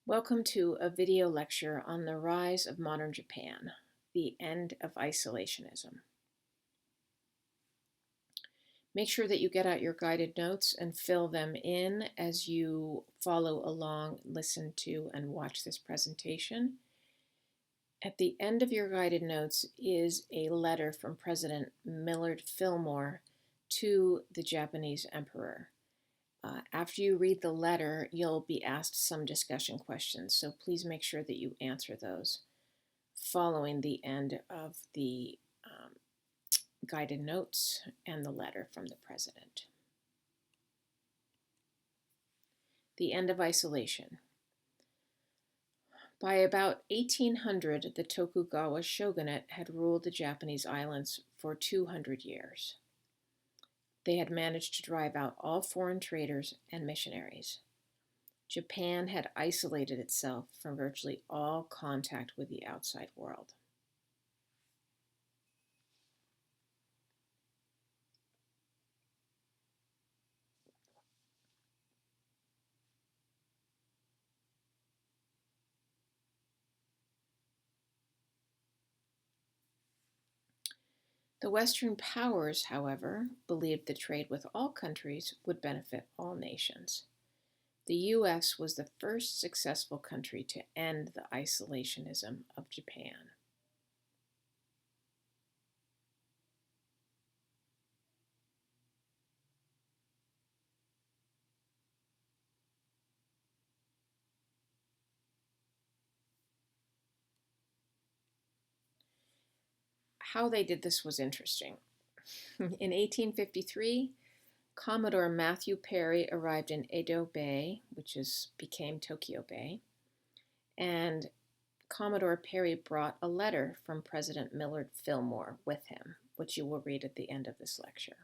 Welcome to a video lecture on the rise of modern Japan, the end of isolationism. Make sure that you get out your guided notes and fill them in as you follow along, listen to, and watch this presentation. At the end of your guided notes is a letter from President Millard Fillmore to the Japanese emperor. After you read the letter, you'll be asked some discussion questions, so please make sure that you answer those following the end of the guided notes and the letter from the president. The end of isolation. By about 1800, the Tokugawa shogunate had ruled the Japanese islands for 200 years. They had managed to drive out all foreign traders and missionaries. Japan had isolated itself from virtually all contact with the outside world. The Western powers, however, believed the trade with all countries would benefit all nations. The U.S. was the first successful country to end the isolationism of Japan. How they did this was interesting. In 1853, Commodore Matthew Perry arrived in Edo Bay, which became Tokyo Bay, and Commodore Perry brought a letter from President Millard Fillmore with him, which you will read at the end of this lecture.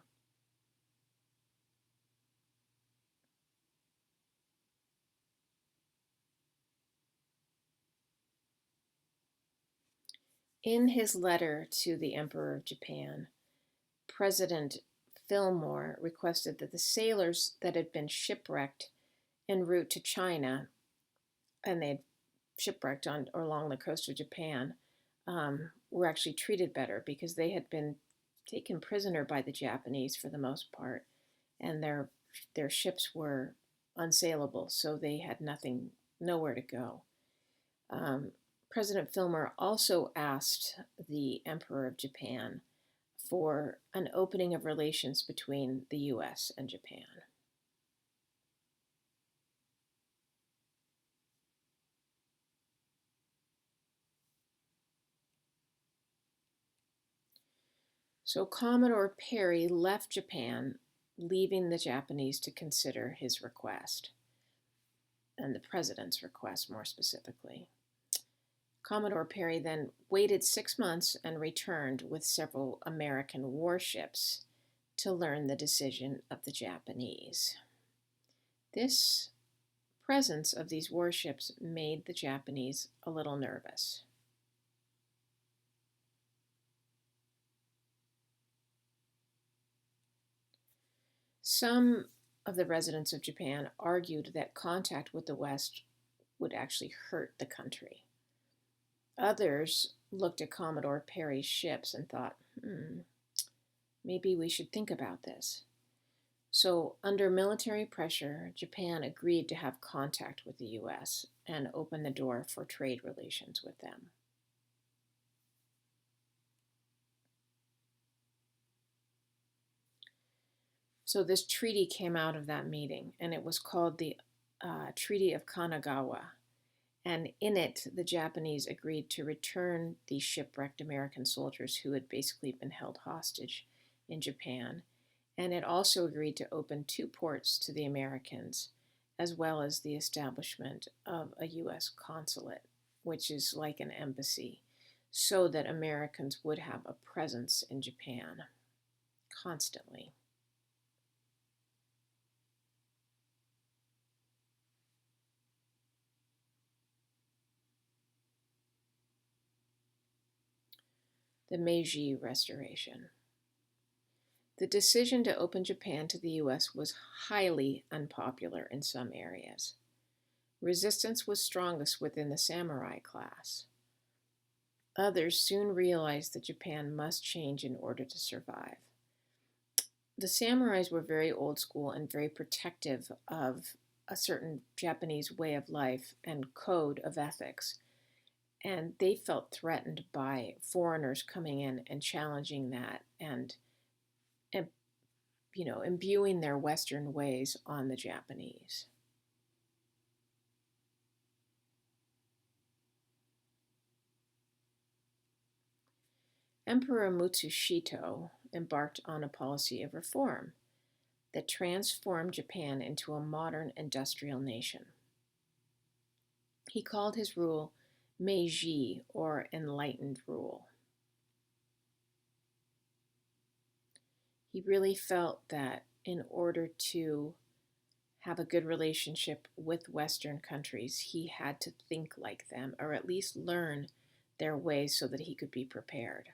In his letter to the Emperor of Japan, President Fillmore requested that the sailors that had been shipwrecked en route to China, and they had shipwrecked along the coast of Japan, were actually treated better because they had been taken prisoner by the Japanese for the most part, and their ships were unsaleable, so they had nowhere to go. President Fillmore also asked the Emperor of Japan for an opening of relations between the U.S. and Japan. So Commodore Perry left Japan, leaving the Japanese to consider his request, and the president's request more specifically. Commodore Perry then waited 6 months and returned with several American warships to learn the decision of the Japanese. This presence of these warships made the Japanese a little nervous. Some of the residents of Japan argued that contact with the West would actually hurt the country. Others looked at Commodore Perry's ships and thought, maybe we should think about this. So, under military pressure, Japan agreed to have contact with the U.S. and open the door for trade relations with them. So this treaty came out of that meeting, and it was called the Treaty of Kanagawa. And in it, the Japanese agreed to return these shipwrecked American soldiers who had basically been held hostage in Japan. And it also agreed to open 2 ports to the Americans, as well as the establishment of a U.S. consulate, which is like an embassy, so that Americans would have a presence in Japan constantly. The Meiji Restoration. The decision to open Japan to the U.S. was highly unpopular in some areas. Resistance was strongest within the samurai class. Others soon realized that Japan must change in order to survive. The samurais were very old school and very protective of a certain Japanese way of life and code of ethics. And they felt threatened by foreigners coming in and challenging that and imbuing their Western ways on the Japanese. Emperor Mutsushito embarked on a policy of reform that transformed Japan into a modern industrial nation. He called his rule Meiji, or enlightened rule. He really felt that in order to have a good relationship with Western countries, he had to think like them, or at least learn their ways so that he could be prepared.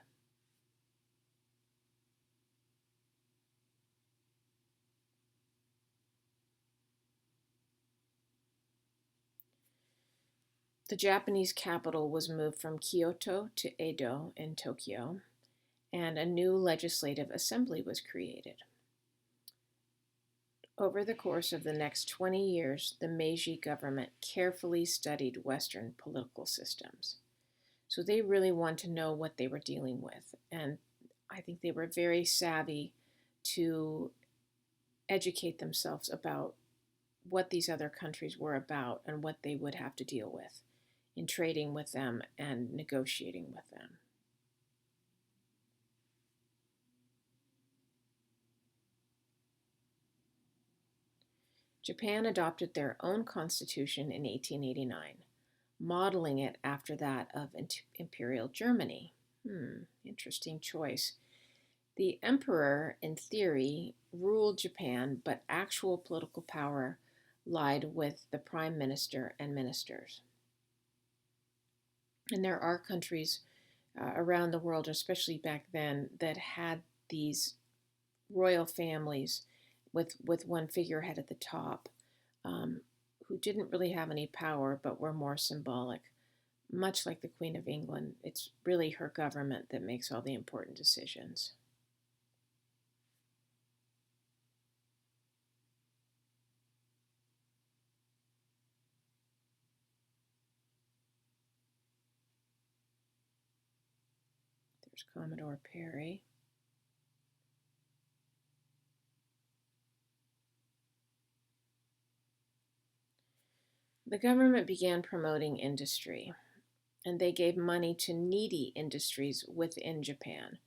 The Japanese capital was moved from Kyoto to Edo in Tokyo, and a new legislative assembly was created. Over the course of the next 20 years, the Meiji government carefully studied Western political systems. So they really wanted to know what they were dealing with. And I think they were very savvy to educate themselves about what these other countries were about and what they would have to deal with in trading with them and negotiating with them. Japan adopted their own constitution in 1889, modeling it after that of Imperial Germany. Interesting choice. The emperor, in theory, ruled Japan, but actual political power lied with the prime minister and ministers. And there are countries around the world, especially back then, that had these royal families with one figurehead at the top, who didn't really have any power but were more symbolic. Much like the Queen of England, it's really her government that makes all the important decisions. There's Commodore Perry. The government began promoting industry, and they gave money to needy industries within Japan.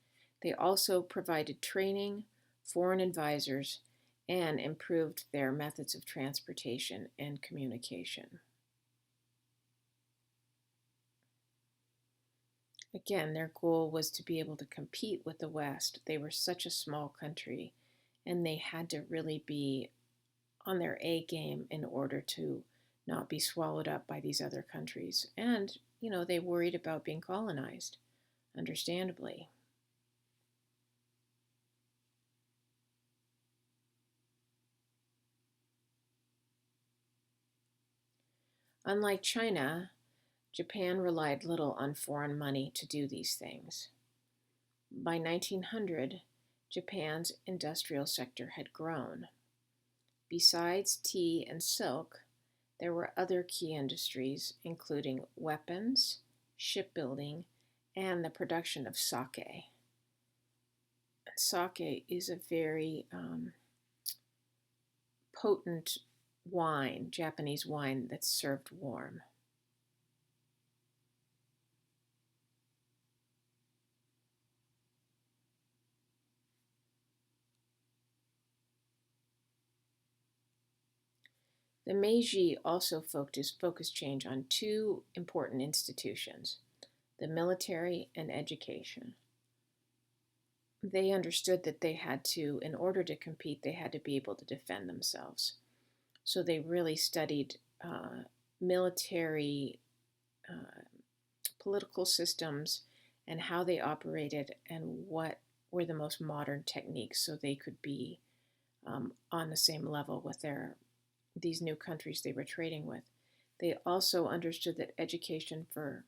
They also provided training, foreign advisors, and improved their methods of transportation and communication. Again, their goal was to be able to compete with the West. They were such a small country, and they had to really be on their A game in order to not be swallowed up by these other countries. And, they worried about being colonized, understandably. Unlike China, Japan relied little on foreign money to do these things. By 1900, Japan's industrial sector had grown. Besides tea and silk, there were other key industries, including weapons, shipbuilding, and the production of sake. Sake is a very potent wine, Japanese wine, that's served warm. The Meiji also focused change on two important institutions, the military and education. They understood that they had to, in order to compete, they had to be able to defend themselves. So they really studied military political systems and how they operated and what were the most modern techniques so they could be on the same level with these new countries they were trading with. They also understood that education for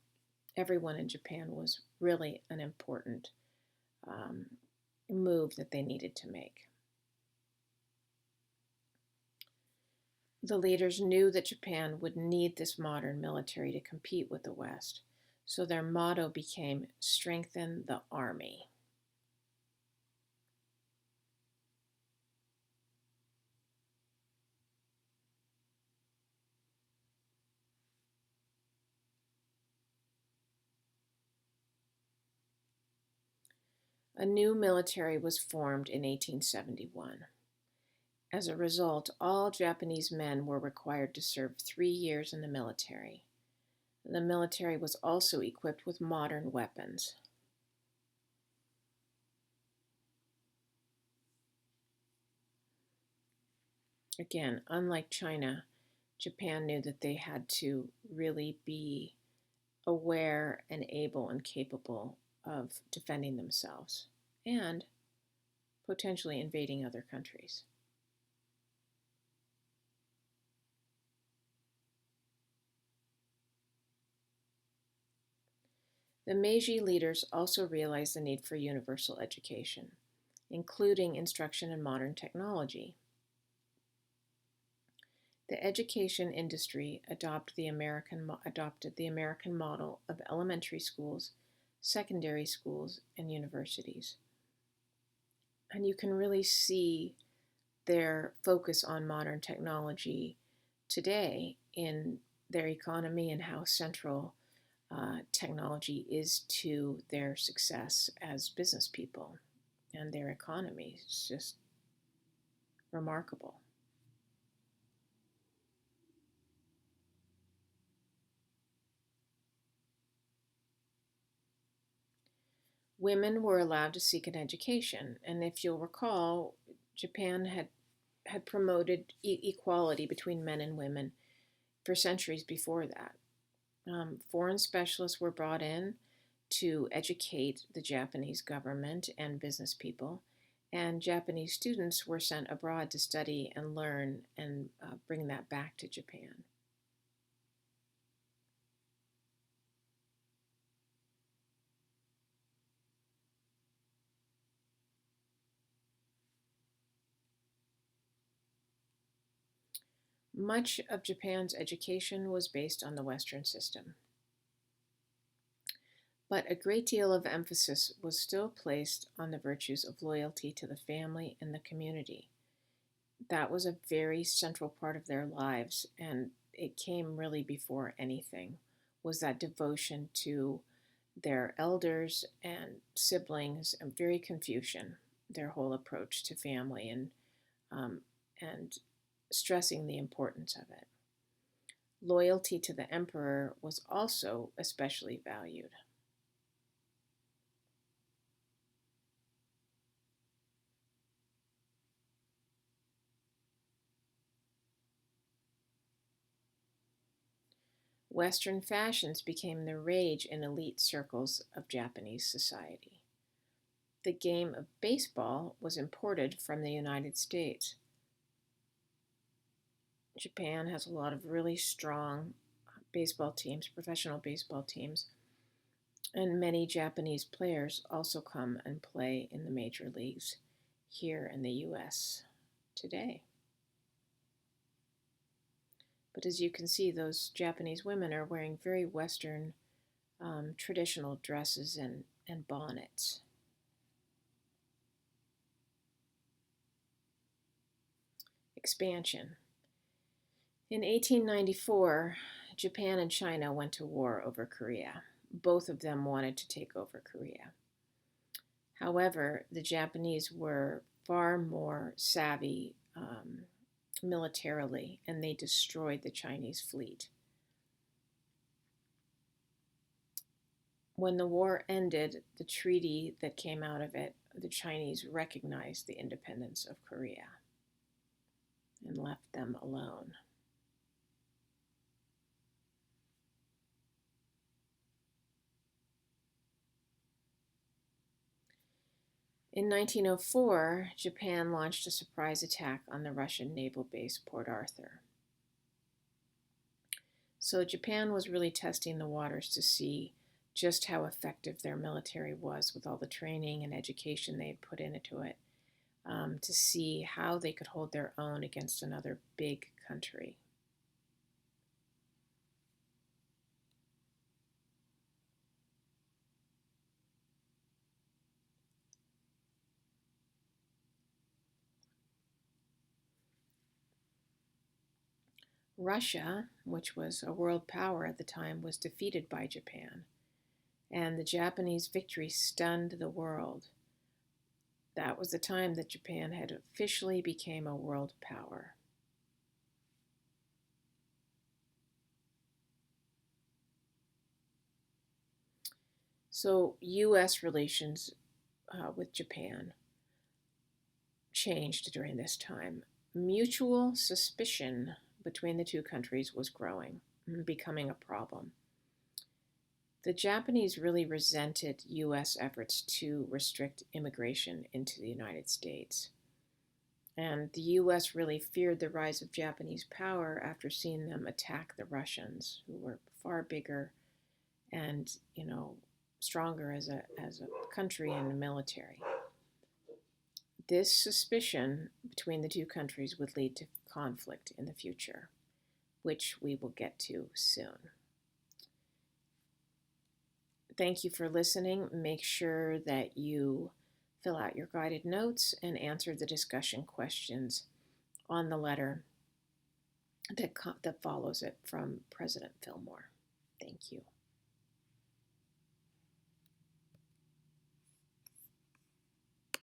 everyone in Japan was really an important um, move that they needed to make. The leaders knew that Japan would need this modern military to compete with the West, so their motto became "Strengthen the Army." A new military was formed in 1871. As a result, all Japanese men were required to serve 3 years in the military. The military was also equipped with modern weapons. Again, unlike China, Japan knew that they had to really be aware and able and capable of defending themselves and potentially invading other countries. The Meiji leaders also realized the need for universal education, including instruction in modern technology. The education industry adopted the American model of elementary schools, secondary schools, and universities. And you can really see their focus on modern technology today in their economy and how central technology is to their success as business people and their economy. It's just remarkable. Women were allowed to seek an education, and if you'll recall, Japan had promoted equality between men and women for centuries before that. Foreign specialists were brought in to educate the Japanese government and business people, and Japanese students were sent abroad to study and learn and bring that back to Japan. Much of Japan's education was based on the Western system, but a great deal of emphasis was still placed on the virtues of loyalty to the family and the community. That was a very central part of their lives, and it came really before anything, was that devotion to their elders and siblings, and very Confucian, their whole approach to family, and stressing the importance of it. Loyalty to the emperor was also especially valued. Western fashions became the rage in elite circles of Japanese society. The game of baseball was imported from the United States. Japan has a lot of really strong baseball teams, professional baseball teams, and many Japanese players also come and play in the major leagues here in the US today. But as you can see, those Japanese women are wearing very Western traditional dresses and bonnets. Expansion. In 1894, Japan and China went to war over Korea. Both of them wanted to take over Korea. However, the Japanese were far more savvy militarily, and they destroyed the Chinese fleet. When the war ended, the treaty that came out of it, the Chinese recognized the independence of Korea and left them alone. In 1904, Japan launched a surprise attack on the Russian naval base Port Arthur. So Japan was really testing the waters to see just how effective their military was with all the training and education they had put into it, to see how they could hold their own against another big country. Russia, which was a world power at the time, was defeated by Japan, and the Japanese victory stunned the world. That was the time that Japan had officially become a world power. So U.S. relations with Japan changed during this time. Mutual suspicion between the two countries was growing, becoming a problem. The Japanese really resented U.S. efforts to restrict immigration into the United States. And the U.S. really feared the rise of Japanese power after seeing them attack the Russians, who were far bigger and, stronger as a country and a military. This suspicion between the two countries would lead to conflict in the future, which we will get to soon. Thank you for listening. Make sure that you fill out your guided notes and answer the discussion questions on the letter that follows it from President Fillmore. Thank you.